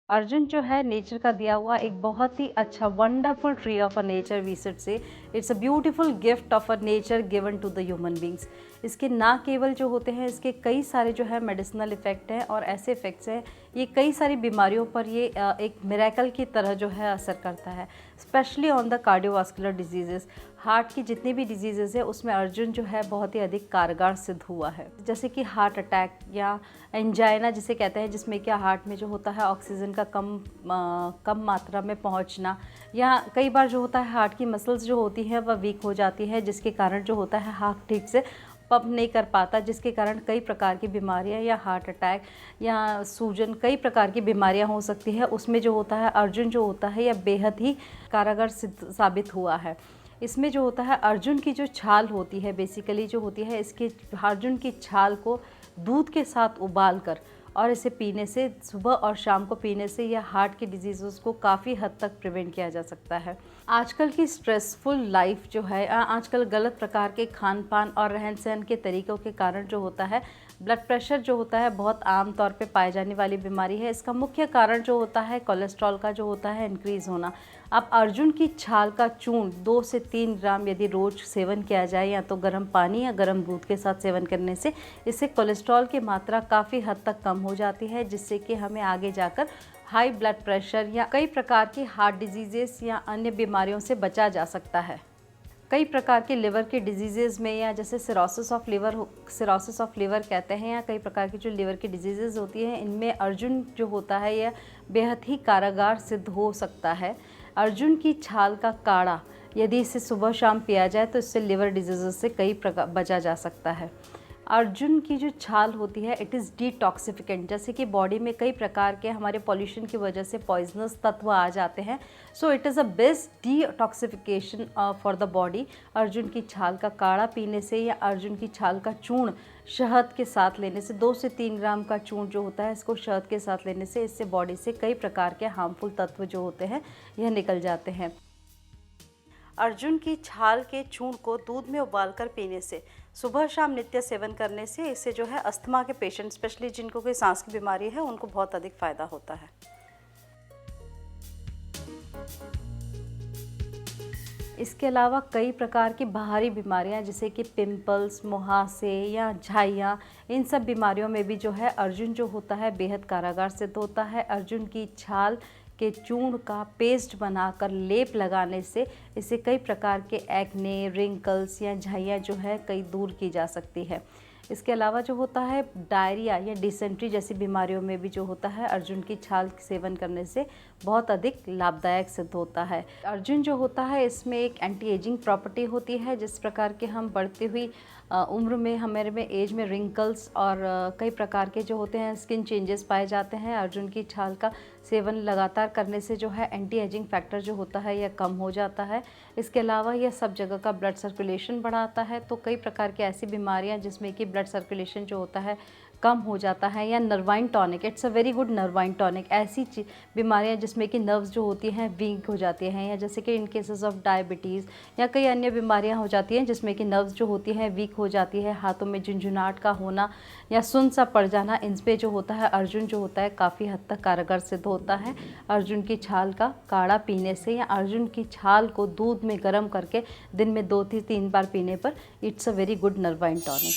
अर्जुन जो है नेचर का दिया हुआ एक बहुत ही अच्छा wonderful tree of a nature we should say. It's a beautiful gift of a nature given to the human beings. इसके ना केवल जो होते हैं इसके कई सारे जो है मेडिसिनल इफ़ेक्ट हैं और ऐसे इफ़ेक्ट्स हैं ये कई सारी बीमारियों पर ये एक मिरेकल की तरह जो है असर करता है, specially on the cardiovascular diseases. Heart की जितनी भी डिजीज़ेस है उसमें अर्जुन जो है बहुत ही अधिक कारगर सिद्ध हुआ है, जैसे कि हार्ट अटैक या एंजाइना जिसे कहते हैं, जिसमें क्या हार्ट में जो होता है ऑक्सीजन का कम मात्रा में पहुंचना, या कई बार जो होता है हार्ट की मसल्स जो होती हैं वह वीक हो जाती है, जिसके कारण जो होता है हार्ट ठीक से पंप नहीं कर पाता, जिसके कारण कई प्रकार की बीमारियां या हार्ट अटैक या सूजन कई प्रकार की बीमारियां हो सकती है। उसमें जो होता है अर्जुन जो होता है यह बेहद ही कारगर सिद्ध साबित हुआ है। इसमें जो होता है अर्जुन की जो छाल होती है, बेसिकली जो होती है इसकी अर्जुन की छाल को दूध के साथ उबाल कर और इसे पीने से, सुबह और शाम को पीने से यह हार्ट की डिजीज़ को काफ़ी हद तक प्रिवेंट किया जा सकता है। आजकल की स्ट्रेसफुल लाइफ जो है, आजकल गलत प्रकार के खान पान और रहन सहन के तरीक़ों के कारण जो होता है ब्लड प्रेशर जो होता है बहुत आम तौर पे पाई जाने वाली बीमारी है। इसका मुख्य कारण जो होता है कोलेस्ट्रॉल का जो होता है इंक्रीज़ होना। अब अर्जुन की छाल का चूर्ण 2 से 3 ग्राम यदि रोज़ सेवन किया जाए, या तो गर्म पानी या गर्म दूध के साथ सेवन करने से इससे कोलेस्ट्रॉल की मात्रा काफ़ी हद तक कम हो जाती है, जिससे कि हमें आगे जाकर हाई ब्लड प्रेशर या कई प्रकार की हार्ट डिजीज़ेस या अन्य बीमारियों से बचा जा सकता है। कई प्रकार के लिवर के डिजीज़ेज़ में, या जैसे सिरोसिस ऑफ लिवर कहते हैं, या कई प्रकार की जो लिवर की डिजीज़ेज़ होती हैं इनमें अर्जुन जो होता है यह बेहद ही कारगर सिद्ध हो सकता है। अर्जुन की छाल का काढ़ा यदि इसे सुबह शाम पिया जाए तो इससे लिवर डिजीज़ से कई प्रकार बचा जा सकता है। अर्जुन की जो छाल होती है इट इज़ डिटॉक्सिफिकेंट, जैसे कि बॉडी में कई प्रकार के हमारे पॉल्यूशन की वजह से पॉइजनस तत्व आ जाते हैं, so it is a best detoxification for the body. Arjun की छाल का काढ़ा पीने से या अर्जुन की छाल का चूर्ण शहद के साथ लेने से, 2 से 3 ग्राम का चूर्ण जो होता है इसको शहद के साथ लेने से इससे बॉडी से कई प्रकार के हार्मफुल तत्व जो होते हैं यह निकल जाते हैं। अर्जुन की छाल के चूर्ण को दूध में उबालकर पीने से, सुबह शाम नित्य सेवन करने से इससे जो है अस्थमा के पेशेंट, स्पेशली जिनको कोई सांस की बीमारी है, उनको बहुत अधिक फ़ायदा होता है। इसके अलावा कई प्रकार की बाहरी बीमारियां जैसे कि पिंपल्स, मुहासे या झाइयाँ, इन सब बीमारियों में भी जो है अर्जुन जो होता है बेहद कारगर सिद्ध होता है। अर्जुन की छाल के चूर्ण का पेस्ट बनाकर लेप लगाने से इससे कई प्रकार के एक्ने, रिंकल्स या झाइयाँ जो है कई दूर की जा सकती है। इसके अलावा जो होता है डायरिया या डिसेंट्री जैसी बीमारियों में भी जो होता है अर्जुन की छाल सेवन करने से बहुत अधिक लाभदायक सिद्ध होता है। अर्जुन जो होता है इसमें एक एंटी एजिंग प्रॉपर्टी होती है, जिस प्रकार के हम बढ़ती हुई उम्र में हमारे में एज में रिंकल्स और कई प्रकार के जो होते हैं स्किन चेंजेस पाए जाते हैं, अर्जुन की छाल का सेवन लगातार करने से जो है एंटी एजिंग फैक्टर जो होता है यह कम हो जाता है। इसके अलावा यह सब जगह का ब्लड सर्कुलेशन बढ़ाता है, तो कई प्रकार की ऐसी बीमारियां जिसमें कि ब्लड सर्कुलेशन जो होता है कम हो जाता है, या nervine tonic, it's a very good nervine tonic, ऐसी बीमारियां जिसमें कि नर्व्स जो होती हैं वीक हो जाती हैं, या जैसे कि इन केसेस ऑफ डायबिटीज़ या कई अन्य बीमारियां हो जाती हैं जिसमें कि नर्व्स जो होती हैं वीक हो जाती है, हाथों में झुंझुनाहट का होना या सुन्न सा पड़ जाना, इन पे जो होता है अर्जुन जो होता है काफ़ी हद तक कारगर सिद्ध होता है। अर्जुन की छाल का काढ़ा पीने से या अर्जुन की छाल को दूध में गर्म करके दिन में 2 से 3 बार पीने पर it's a very good nervine tonic.